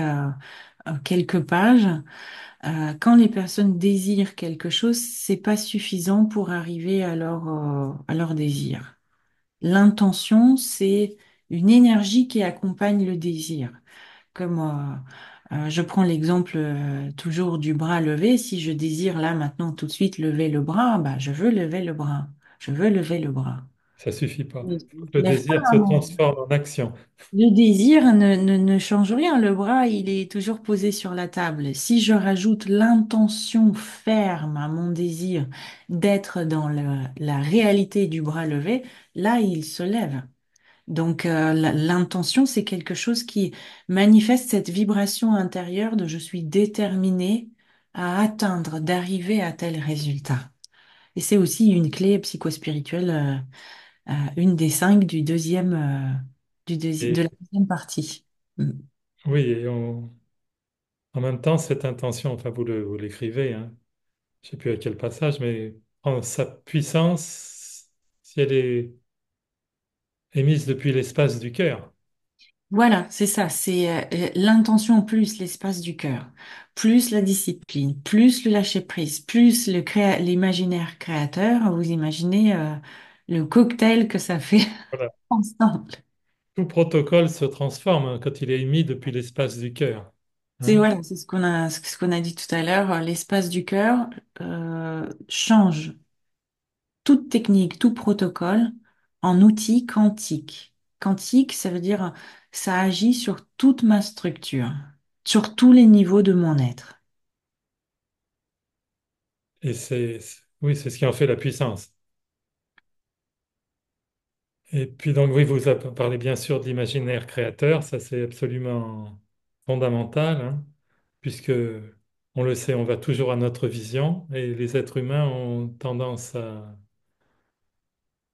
Speaker 2: quelques pages. Quand les personnes désirent quelque chose, c'est pas suffisant pour arriver à leur désir. L'intention, c'est une énergie qui accompagne le désir. Comme je prends l'exemple toujours du bras levé. Si je désire là maintenant tout de suite lever le bras, bah, je veux lever le bras. Je veux lever le bras.
Speaker 1: Ça suffit pas.
Speaker 2: Je
Speaker 1: Il faut que le
Speaker 2: lève pas
Speaker 1: désir
Speaker 2: la
Speaker 1: se
Speaker 2: main.
Speaker 1: transforme en action.
Speaker 2: Le désir ne change rien. Le bras, il est toujours posé sur la table. Si je rajoute l'intention ferme à mon désir d'être dans la réalité du bras levé, là, il se lève. Donc, l'intention, c'est quelque chose qui manifeste cette vibration intérieure de je suis déterminé à atteindre, d'arriver à tel résultat. Et c'est aussi une clé psychospirituelle, une des cinq du deuxième, de la
Speaker 1: Et
Speaker 2: deuxième partie. Mm.
Speaker 1: oui, en même temps, cette intention, enfin vous l'écrivez, hein, je ne sais plus à quel passage, mais prend sa puissance si elle est émise depuis l'espace du cœur.
Speaker 2: Voilà, c'est ça, c'est l'intention plus l'espace du cœur, plus la discipline, plus le lâcher-prise, plus l'imaginaire créateur. Vous imaginez le cocktail que ça fait
Speaker 1: Voilà.
Speaker 2: ensemble.
Speaker 1: Tout protocole se transforme hein, quand il est émis depuis l'espace du cœur.
Speaker 2: C'est
Speaker 1: Hein.
Speaker 2: voilà, c'est ce qu'on a dit tout à l'heure. L'espace du cœur change toute technique, tout protocole en outil quantique. Quantique, ça veut dire ça agit sur toute ma structure, sur tous les niveaux de mon être.
Speaker 1: Et oui, c'est ce qui en fait la puissance. Et puis donc oui, vous avez parlé bien sûr de l'imaginaire créateur, ça c'est absolument fondamental, hein, puisque on le sait, on va toujours à notre vision et les êtres humains ont tendance à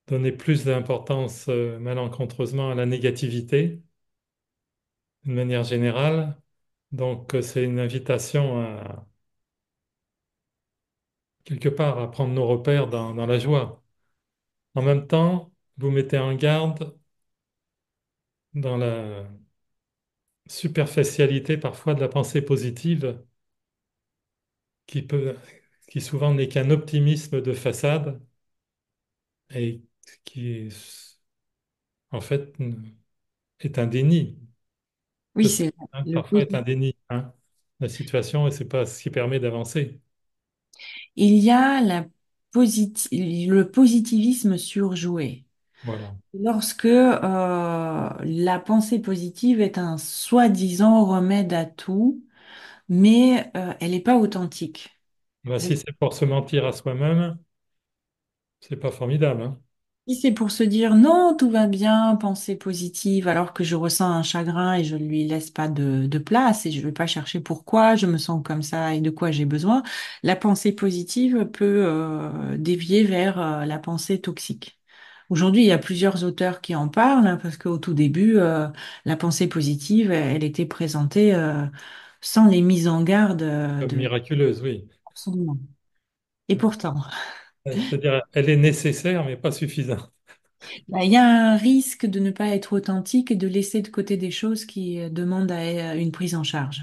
Speaker 1: donner plus d'importance malencontreusement à la négativité, d'une manière générale. Donc c'est une invitation à quelque part à prendre nos repères dans la joie. En même temps, vous mettez en garde dans la superficialité parfois de la pensée positive qui peut, qui souvent n'est qu'un optimisme de façade et qui, en fait, est un déni.
Speaker 2: Oui,
Speaker 1: Ceci,
Speaker 2: c'est
Speaker 1: hein,
Speaker 2: le
Speaker 1: parfois est
Speaker 2: positif.
Speaker 1: un déni, hein, la situation, et c'est pas ce qui permet d'avancer.
Speaker 2: Il y a le positivisme surjoué.
Speaker 1: Voilà.
Speaker 2: Lorsque la pensée positive est un soi-disant remède à tout, mais elle n'est pas authentique.
Speaker 1: Bah, si c'est pour se mentir à soi-même, c'est pas formidable, hein.
Speaker 2: Si c'est pour se dire non, tout va bien, pensée positive, alors que je ressens un chagrin et je ne lui laisse pas de place et je ne vais pas chercher pourquoi je me sens comme ça et de quoi j'ai besoin, la pensée positive peut dévier vers la pensée toxique. Aujourd'hui, il y a plusieurs auteurs qui en parlent, hein, parce qu'au tout début, la pensée positive, elle était présentée sans les mises en garde
Speaker 1: Comme
Speaker 2: de
Speaker 1: miraculeuse, oui.
Speaker 2: absolument. Et pourtant.
Speaker 1: C'est-à-dire, elle est nécessaire, mais pas suffisante.
Speaker 2: Bah, il y a un risque de ne pas être authentique et de laisser de côté des choses qui demandent une prise en charge.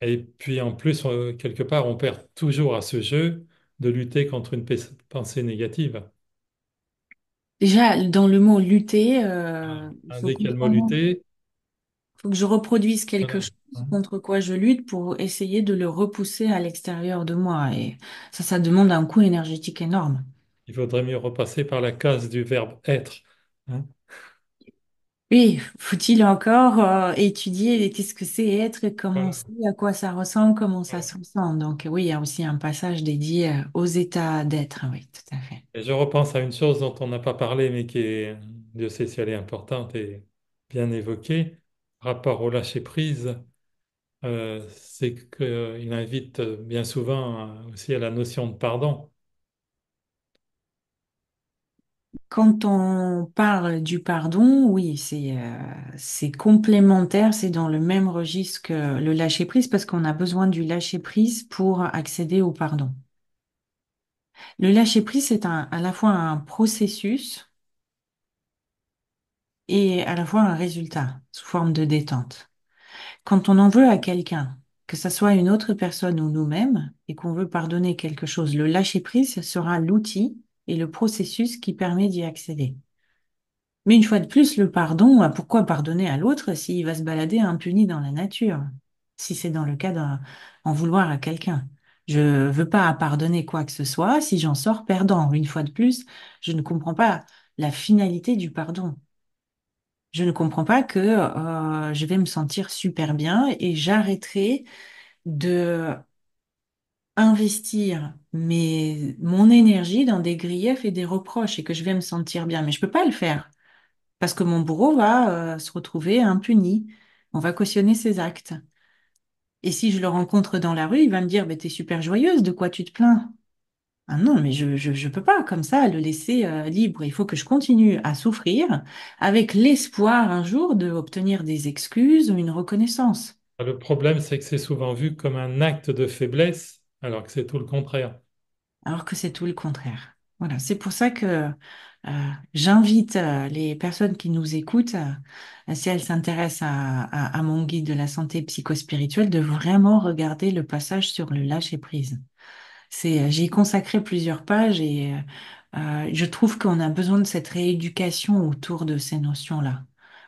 Speaker 1: Et puis en plus, quelque part, on perd toujours à ce jeu de lutter contre une pensée négative.
Speaker 2: Déjà, dans le mot lutter, il
Speaker 1: Hein,
Speaker 2: faut
Speaker 1: dès qu'il y a le mot lutter,
Speaker 2: faut que je reproduise quelque
Speaker 1: voilà,
Speaker 2: chose
Speaker 1: hein.
Speaker 2: contre quoi je lutte pour essayer de le repousser à l'extérieur de moi. Et ça demande un coût énergétique énorme.
Speaker 1: Il vaudrait mieux repasser par la case du verbe être, hein.
Speaker 2: Oui, faut-il encore étudier qu'est-ce que c'est être, comment
Speaker 1: Voilà.
Speaker 2: c'est, à quoi ça ressemble, comment ça
Speaker 1: Voilà.
Speaker 2: se ressent. Donc oui, il y a aussi un passage dédié aux états d'être. Oui, tout à fait.
Speaker 1: Et je repense à une chose dont on n'a pas parlé, mais qui est, Dieu sait si elle est importante et bien évoquée, rapport au lâcher-prise, c'est qu'il invite bien souvent aussi à la notion de pardon.
Speaker 2: Quand on parle du pardon, oui, c'est complémentaire, c'est dans le même registre que le lâcher-prise parce qu'on a besoin du lâcher-prise pour accéder au pardon. Le lâcher-prise, c'est à la fois un processus et à la fois un résultat sous forme de détente. Quand on en veut à quelqu'un, que ce soit une autre personne ou nous-mêmes, et qu'on veut pardonner quelque chose, le lâcher-prise sera l'outil et le processus qui permet d'y accéder. Mais une fois de plus, le pardon, pourquoi pardonner à l'autre s'il va se balader impuni dans la nature? Si c'est dans le cas d'en vouloir à quelqu'un. Je veux pas pardonner quoi que ce soit si j'en sors perdant. Une fois de plus, je ne comprends pas la finalité du pardon. Je ne comprends pas que je vais me sentir super bien et j'arrêterai de investir mon énergie dans des griefs et des reproches et que je vais me sentir bien. Mais je peux pas le faire. Parce que mon bourreau va se retrouver impuni. On va cautionner ses actes. Et si je le rencontre dans la rue, il va me dire, t'es super joyeuse, de quoi tu te plains? Ah non, mais je peux pas comme ça le laisser libre. Il faut que je continue à souffrir avec l'espoir un jour d'obtenir des excuses ou une reconnaissance.
Speaker 1: Le problème, c'est que c'est souvent vu comme un acte de faiblesse, alors que c'est tout le contraire.
Speaker 2: Alors que c'est tout le contraire. Voilà, c'est pour ça que j'invite les personnes qui nous écoutent, si elles s'intéressent à mon guide de la santé psychospirituelle, de vraiment regarder le passage sur le lâcher-prise. J'y ai consacré plusieurs pages et je trouve qu'on a besoin de cette rééducation autour de ces notions-là.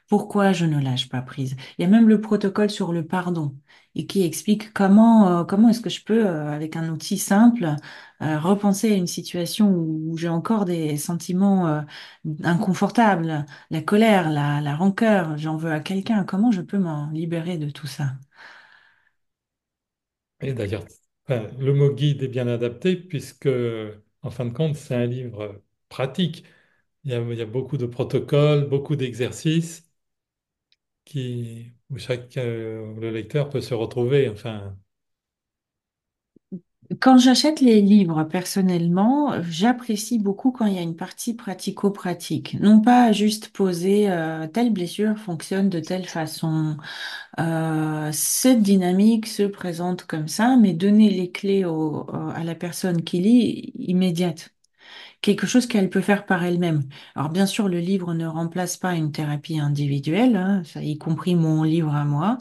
Speaker 2: Pourquoi je ne lâche pas prise? Il y a même le protocole sur le pardon et qui explique comment est-ce que je peux, avec un outil simple, repenser à une situation où j'ai encore des sentiments inconfortables, la colère, la rancœur, j'en veux à quelqu'un. Comment je peux m'en libérer de tout ça?
Speaker 1: Et d'ailleurs, enfin, le mot guide est bien adapté puisque, en fin de compte, c'est un livre pratique. Il y a beaucoup de protocoles, beaucoup d'exercices où le lecteur peut se retrouver. Enfin,
Speaker 2: Quand j'achète les livres, personnellement, j'apprécie beaucoup quand il y a une partie pratico-pratique. Non pas juste poser telle blessure fonctionne de telle façon, cette dynamique se présente comme ça, mais donner les clés à la personne qui lit immédiate quelque chose qu'elle peut faire par elle-même. Alors bien sûr, le livre ne remplace pas une thérapie individuelle, hein, ça, y compris mon livre à moi,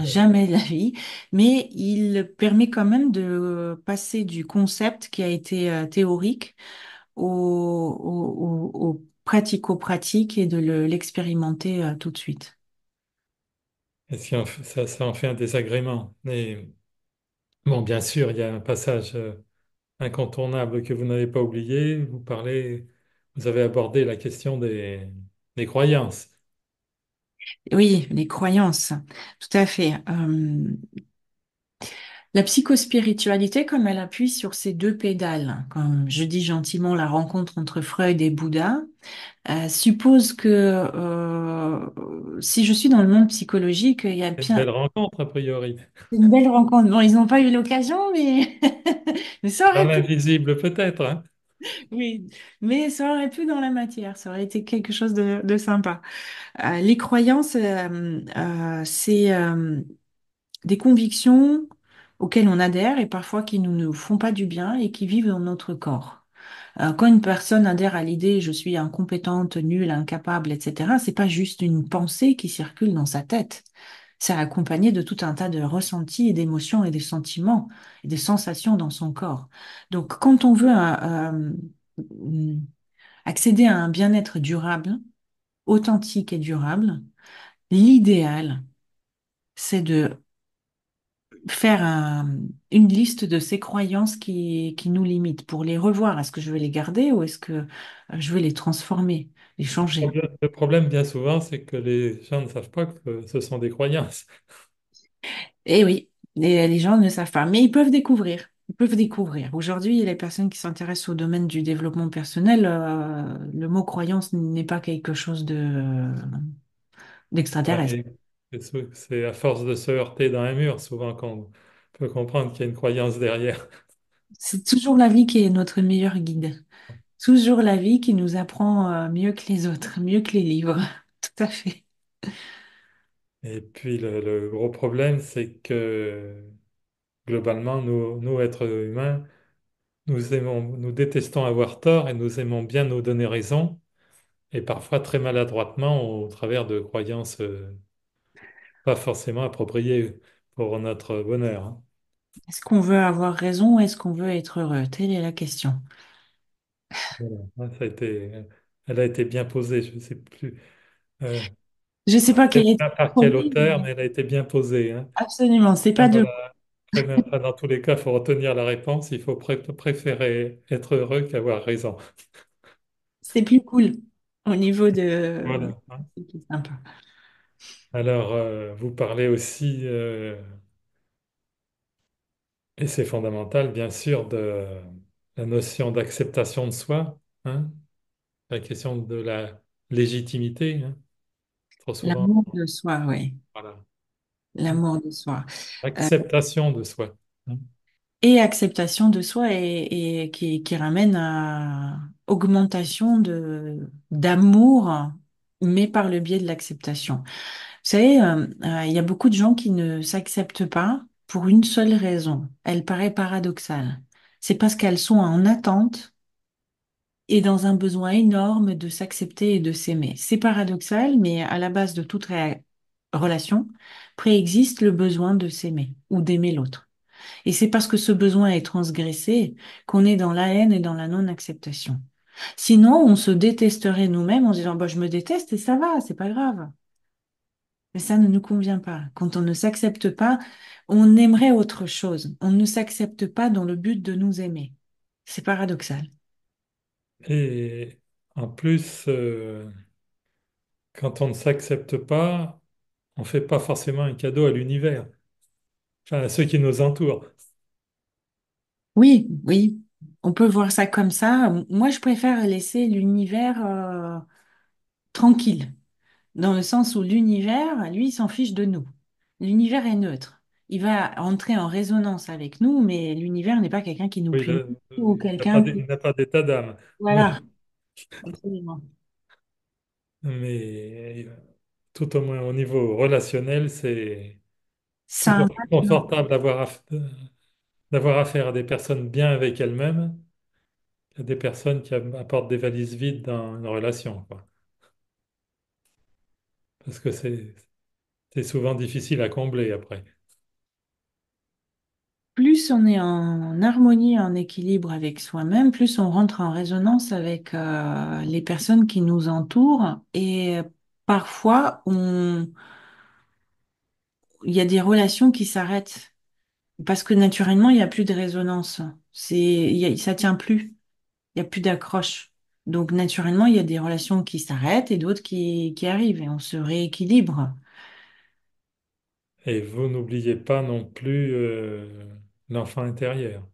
Speaker 2: jamais de la vie, mais il permet quand même de passer du concept qui a été théorique au pratico-pratique et de l'expérimenter tout de suite.
Speaker 1: Et si ça en fait un désagrément. Et bon, bien sûr, il y a un passage incontournable que vous n'avez pas oublié. Vous avez abordé la question des croyances.
Speaker 2: Oui, les croyances, tout à fait. La psychospiritualité, comme elle appuie sur ces deux pédales, comme je dis gentiment, la rencontre entre Freud et Bouddha, suppose que si je suis dans le monde psychologique, il y a
Speaker 1: C'est une
Speaker 2: bien
Speaker 1: belle rencontre, a priori.
Speaker 2: une belle rencontre. Bon, ils n'ont pas eu l'occasion, mais, mais ça
Speaker 1: Dans
Speaker 2: aurait pu.
Speaker 1: l'invisible, peut-être, hein.
Speaker 2: Oui, mais ça aurait pu dans la matière. Ça aurait été quelque chose de sympa. Les croyances, c'est des convictions auxquelles on adhère et parfois qui ne nous font pas du bien et qui vivent dans notre corps. Quand une personne adhère à l'idée je suis incompétente, nulle, incapable, etc., c'est pas juste une pensée qui circule dans sa tête. C'est accompagné de tout un tas de ressentis et d'émotions et des sentiments et des sensations dans son corps. Donc, quand on veut accéder à un bien-être durable, authentique et durable, l'idéal, c'est de faire une liste de ces croyances qui nous limitent pour les revoir. Est-ce que je vais les garder ou est-ce que je vais les transformer, les changer?
Speaker 1: Le problème, bien souvent, c'est que les gens ne savent pas que ce sont des croyances.
Speaker 2: Eh oui, les gens ne savent pas, mais ils peuvent découvrir. Ils peuvent découvrir. Aujourd'hui, les personnes qui s'intéressent au domaine du développement personnel, le mot croyance n'est pas quelque chose d'extraterrestre.
Speaker 1: Ouais, c'est à force de se heurter dans un mur, souvent qu'on peut comprendre qu'il y a une croyance derrière.
Speaker 2: C'est toujours la vie qui est notre meilleur guide. Toujours la vie qui nous apprend mieux que les autres, mieux que les livres. Tout à fait.
Speaker 1: Et puis le gros problème, c'est que globalement, nous, êtres humains, nous détestons avoir tort et nous aimons bien nous donner raison, et parfois très maladroitement au travers de croyances pas forcément appropriées pour notre bonheur, hein.
Speaker 2: Est-ce qu'on veut avoir raison ou est-ce qu'on veut être heureux? Telle est la question.
Speaker 1: Voilà. Ouais, elle a été bien posée, je ne sais plus
Speaker 2: Je ne sais pas quel est ton
Speaker 1: par quel
Speaker 2: premier,
Speaker 1: auteur,
Speaker 2: mais
Speaker 1: mais elle a été bien posée, hein.
Speaker 2: absolument, c'est pas
Speaker 1: Ah,
Speaker 2: de...
Speaker 1: voilà. Enfin, dans tous les cas, il faut retenir la réponse. Il faut préférer être heureux qu'avoir raison.
Speaker 2: C'est plus cool au niveau de...
Speaker 1: Voilà, hein.
Speaker 2: C'est plus sympa.
Speaker 1: Alors, vous parlez aussi, et c'est fondamental, bien sûr, de la notion d'acceptation de soi, hein, la question de la légitimité, hein. Trop souvent,
Speaker 2: L'amour de soi, oui.
Speaker 1: voilà.
Speaker 2: L'amour de soi. Euh,
Speaker 1: Acceptation de soi, hein.
Speaker 2: et acceptation de soi et qui ramène à augmentation d'amour, mais par le biais de l'acceptation. Vous savez, il y a beaucoup de gens qui ne s'acceptent pas pour une seule raison. Elle paraît paradoxale. C'est parce qu'elles sont en attente et dans un besoin énorme de s'accepter et de s'aimer. C'est paradoxal, mais à la base de toute relation préexiste le besoin de s'aimer ou d'aimer l'autre. Et c'est parce que ce besoin est transgressé qu'on est dans la haine et dans la non-acceptation. Sinon, on se détesterait nous-mêmes en disant, bah, je me déteste et ça va, c'est pas grave. Mais ça ne nous convient pas. Quand on ne s'accepte pas, on aimerait autre chose. On ne s'accepte pas dans le but de nous aimer. C'est paradoxal.
Speaker 1: Et en plus, quand on ne s'accepte pas, on ne fait pas forcément un cadeau à l'univers, enfin, à ceux qui nous entourent.
Speaker 2: Oui, oui, on peut voir ça comme ça. Moi, je préfère laisser l'univers tranquille, dans le sens où l'univers, lui, il s'en fiche de nous. L'univers est neutre. Il va entrer en résonance avec nous, mais l'univers n'est pas quelqu'un qui nous
Speaker 1: Oui,
Speaker 2: punit ou quelqu'un qui...
Speaker 1: il n'a pas d'état d'âme.
Speaker 2: Voilà,
Speaker 1: Mais,
Speaker 2: absolument.
Speaker 1: mais tout au moins au niveau relationnel, c'est
Speaker 2: Ça
Speaker 1: toujours plus
Speaker 2: impacte
Speaker 1: confortable d'avoir affaire à des personnes bien avec elles-mêmes qu'à des personnes qui apportent des valises vides dans une relation, quoi. Parce que c'est souvent difficile à combler après.
Speaker 2: plus on est en harmonie, en équilibre avec soi-même, plus on rentre en résonance avec les personnes qui nous entourent et parfois il y a des relations qui s'arrêtent parce que naturellement, il n'y a plus de résonance. Ça tient plus. Il n'y a plus d'accroche. Donc, naturellement, il y a des relations qui s'arrêtent et d'autres qui arrivent et on se rééquilibre.
Speaker 1: Et vous n'oubliez pas non plus l'enfant intérieur.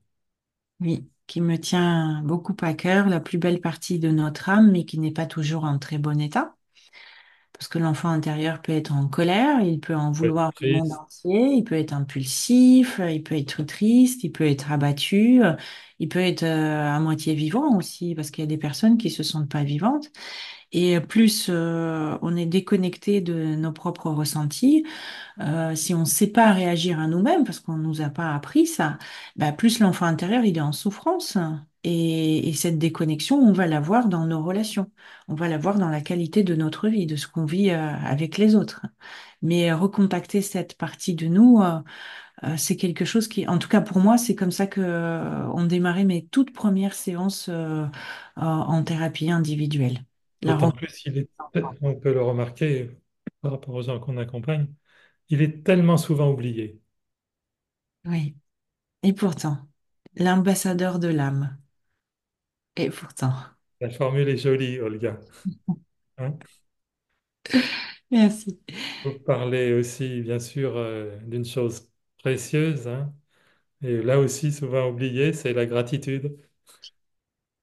Speaker 2: Oui, qui me tient beaucoup à cœur, la plus belle partie de notre âme, mais qui n'est pas toujours en très bon état. Parce que l'enfant intérieur peut être en colère, il peut en
Speaker 1: Vous êtes
Speaker 2: vouloir au monde
Speaker 1: triste.
Speaker 2: entier, il peut être impulsif, il peut être triste, il peut être abattu, il peut être à moitié vivant aussi, parce qu'il y a des personnes qui se sentent pas vivantes. Et plus on est déconnecté de nos propres ressentis, si on ne sait pas réagir à nous-mêmes, parce qu'on ne nous a pas appris ça, bah, plus l'enfant intérieur il est en souffrance. Et cette déconnexion, on va la voir dans nos relations. On va la voir dans la qualité de notre vie, de ce qu'on vit avec les autres. Mais recontacter cette partie de nous, c'est quelque chose qui, en tout cas pour moi, c'est comme ça que on démarrait mes toutes premières séances en thérapie individuelle. La
Speaker 1: D'autant
Speaker 2: rencontre.
Speaker 1: plus, on peut le remarquer par rapport aux gens qu'on accompagne, il est tellement souvent oublié.
Speaker 2: Oui. Et pourtant, l'ambassadeur de l'âme. Et pourtant.
Speaker 1: La formule est jolie, Olga. Hein.
Speaker 2: Merci.
Speaker 1: Vous parlez aussi, bien sûr, d'une chose précieuse, hein, et là aussi souvent oubliée, c'est la gratitude.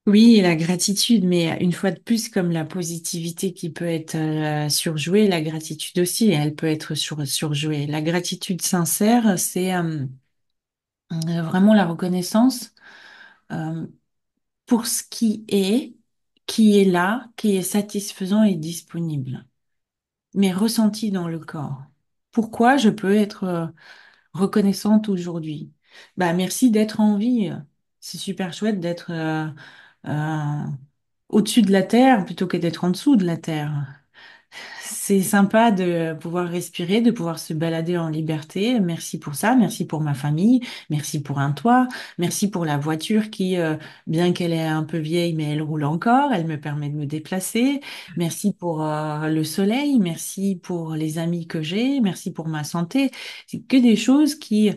Speaker 2: Oui, et la gratitude, mais une fois de plus, comme la positivité qui peut être surjouée, la gratitude aussi, elle peut être surjouée. La gratitude sincère, c'est vraiment la reconnaissance euh, pour ce qui est là, qui est satisfaisant et disponible, mais ressenti dans le corps. Pourquoi je peux être reconnaissante aujourd'hui? Bah, merci d'être en vie. C'est super chouette d'être euh, au-dessus de la terre plutôt que d'être en dessous de la terre. C'est sympa de pouvoir respirer, de pouvoir se balader en liberté. Merci pour ça, merci pour ma famille, merci pour un toit, merci pour la voiture qui, bien qu'elle est un peu vieille, mais elle roule encore, elle me permet de me déplacer. Merci pour le soleil, merci pour les amis que j'ai, merci pour ma santé. C'est que des choses qui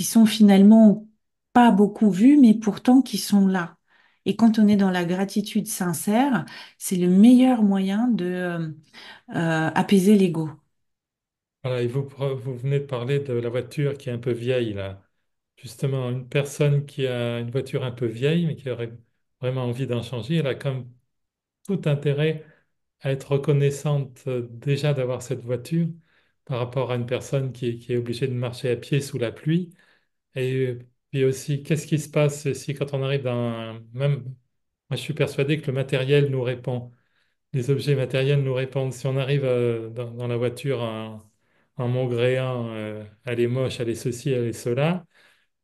Speaker 2: sont finalement pas beaucoup vues, mais pourtant qui sont là. Et quand on est dans la gratitude sincère, c'est le meilleur moyen de apaiser l'ego.
Speaker 1: Voilà, et vous venez de parler de la voiture qui est un peu vieille, là. Justement, une personne qui a une voiture un peu vieille, mais qui aurait vraiment envie d'en changer, elle a comme tout intérêt à être reconnaissante déjà d'avoir cette voiture par rapport à une personne qui est obligée de marcher à pied sous la pluie. Et puis aussi, qu'est-ce qui se passe si quand on arrive dans même, moi je suis persuadé que le matériel nous répond, les objets matériels nous répondent. Si on arrive dans la voiture en maugréant, elle est moche, elle est ceci, elle est cela,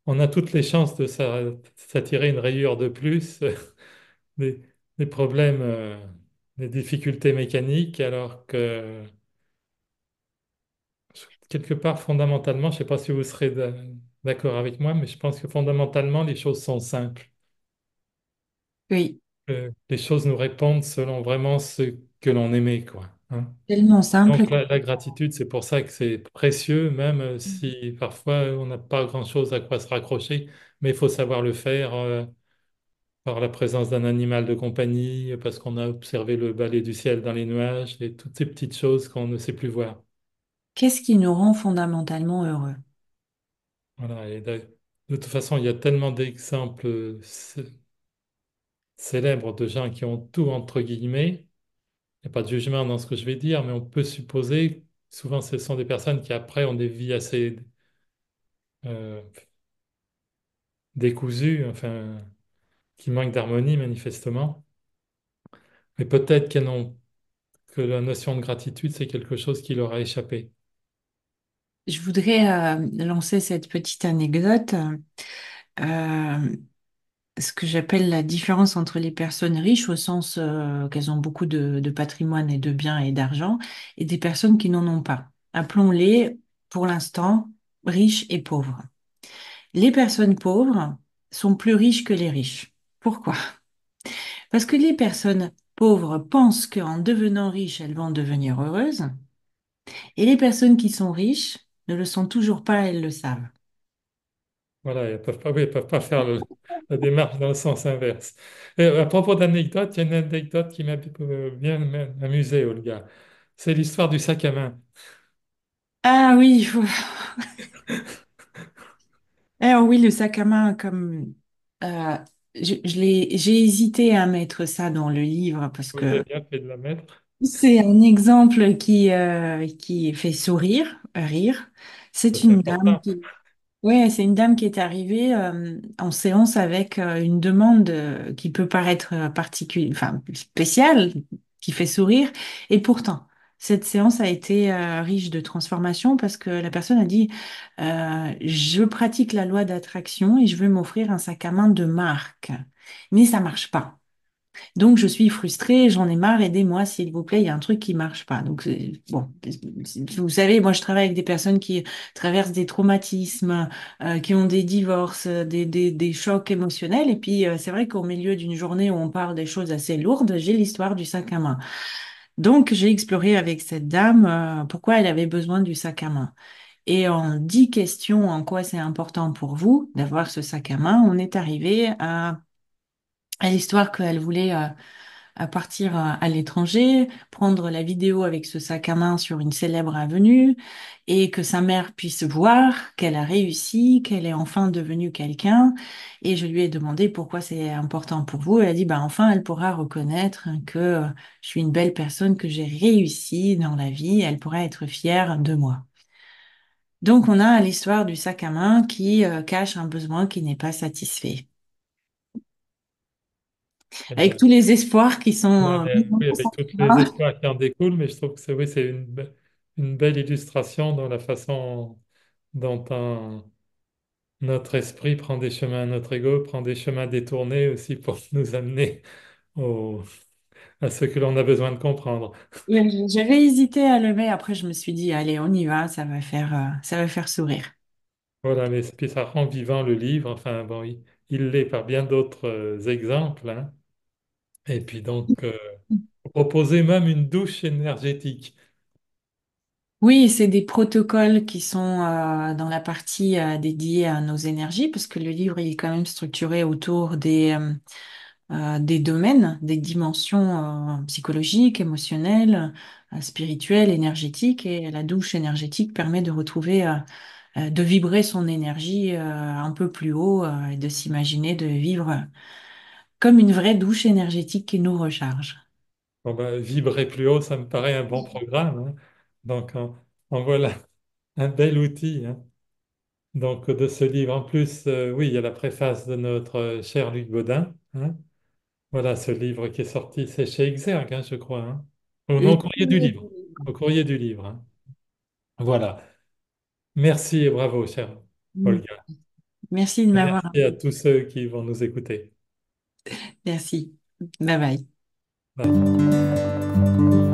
Speaker 1: on a toutes les chances de s'attirer une rayure de plus, des, des problèmes, des difficultés mécaniques, alors que quelque part, fondamentalement, je ne sais pas si vous serez d'accord avec moi, mais je pense que fondamentalement, les choses sont simples.
Speaker 2: Oui,
Speaker 1: Les choses nous répondent selon vraiment ce que l'on aimait, quoi. Hein.
Speaker 2: tellement simple.
Speaker 1: Donc la gratitude, c'est pour ça que c'est précieux, même si parfois on n'a pas grand-chose à quoi se raccrocher, mais il faut savoir le faire par la présence d'un animal de compagnie, parce qu'on a observé le balai du ciel dans les nuages, et toutes ces petites choses qu'on ne sait plus voir.
Speaker 2: Qu'est-ce qui nous rend fondamentalement heureux?
Speaker 1: Voilà, de toute façon, il y a tellement d'exemples célèbres de gens qui ont tout entre guillemets. Il n'y a pas de jugement dans ce que je vais dire, mais on peut supposer, souvent ce sont des personnes qui après ont des vies assez euh, décousues, enfin, qui manquent d'harmonie manifestement. Mais peut-être que la notion de gratitude, c'est quelque chose qui leur a échappé.
Speaker 2: Je voudrais lancer cette petite anecdote. euh, Ce que j'appelle la différence entre les personnes riches au sens qu'elles ont beaucoup de patrimoine et de biens et d'argent et des personnes qui n'en ont pas. Appelons-les pour l'instant riches et pauvres. Les personnes pauvres sont plus riches que les riches. Pourquoi? Parce que les personnes pauvres pensent qu'en devenant riches, elles vont devenir heureuses. Et les personnes qui sont riches ne le sont toujours pas, elles le savent.
Speaker 1: Voilà, elles peuvent pas, oui, elles peuvent pas faire la démarche dans le sens inverse. Et à propos d'anecdotes, il y a une anecdote qui m'a bien amusé, Olga. C'est l'histoire du sac à main.
Speaker 2: Ah oui, alors oui, le sac à main, comme euh, j'ai hésité à mettre ça dans le livre parce
Speaker 1: Vous avez
Speaker 2: que
Speaker 1: bien fait de la mettre.
Speaker 2: c'est un exemple qui fait sourire, rire. C'est
Speaker 1: C'est
Speaker 2: une dame
Speaker 1: important.
Speaker 2: qui, ouais, c'est une dame qui est arrivée en séance avec une demande qui peut paraître particulière, enfin spéciale, qui fait sourire. Et pourtant, cette séance a été riche de transformation parce que la personne a dit, je pratique la loi d'attraction et je veux m'offrir un sac à main de marque, mais ça marche pas. Donc, je suis frustrée, j'en ai marre, aidez-moi, s'il vous plaît, il y a un truc qui marche pas. Donc, bon, vous savez, moi, je travaille avec des personnes qui traversent des traumatismes, qui ont des divorces, des chocs émotionnels. Et puis, c'est vrai qu'au milieu d'une journée où on parle des choses assez lourdes, j'ai l'histoire du sac à main. Donc, j'ai exploré avec cette dame, pourquoi elle avait besoin du sac à main. Et en 10 questions, en quoi c'est important pour vous d'avoir ce sac à main, on est arrivé à l'histoire qu'elle voulait à partir à l'étranger, prendre la vidéo avec ce sac à main sur une célèbre avenue et que sa mère puisse voir qu'elle a réussi, qu'elle est enfin devenue quelqu'un. Et je lui ai demandé pourquoi c'est important pour vous. Elle a dit, bah, enfin, elle pourra reconnaître que je suis une belle personne, que j'ai réussi dans la vie. Elle pourra être fière de moi. Donc, on a l'histoire du sac à main qui cache un besoin qui n'est pas satisfait.
Speaker 1: Eh
Speaker 2: Avec
Speaker 1: bien,
Speaker 2: tous les espoirs qui sont
Speaker 1: ouais,
Speaker 2: mis dans
Speaker 1: oui,
Speaker 2: le sac
Speaker 1: avec tous
Speaker 2: à
Speaker 1: les
Speaker 2: main.
Speaker 1: espoirs qui en découlent, mais je trouve que c'est oui, c'est une belle illustration dans la façon dont notre esprit prend des chemins, notre ego prend des chemins détournés aussi pour nous amener à ce que l'on a besoin de comprendre.
Speaker 2: Ouais, j'avais hésité à le mettre, après je me suis dit, allez, on y va, ça va faire sourire.
Speaker 1: Voilà, mais puis ça rend vivant le livre. Enfin, bon, il l'est par bien d'autres exemples, hein. Et puis donc, proposer même une douche énergétique.
Speaker 2: Oui, c'est des protocoles qui sont dans la partie dédiée à nos énergies, parce que le livre il est quand même structuré autour des domaines, des dimensions psychologiques, émotionnelles, spirituelles, énergétiques, et la douche énergétique permet de retrouver, de vibrer son énergie un peu plus haut et de s'imaginer de vivre comme une vraie douche énergétique qui nous recharge.
Speaker 1: Bon, ben, vibrer plus haut, ça me paraît un bon programme, hein. Donc, en voilà un bel outil, hein. Donc, de ce livre. En plus, oui, il y a la préface de notre cher Luc Baudin, hein. Voilà, ce livre qui est sorti, c'est chez Exergue, hein, je crois, hein. Ou non, au courrier du livre. Au courrier du livre, hein. Voilà. Merci et bravo, cher Olga.
Speaker 2: Merci de
Speaker 1: Et
Speaker 2: m'avoir.
Speaker 1: merci à tous ceux qui vont nous écouter.
Speaker 2: Merci. Bye bye.
Speaker 1: Bye.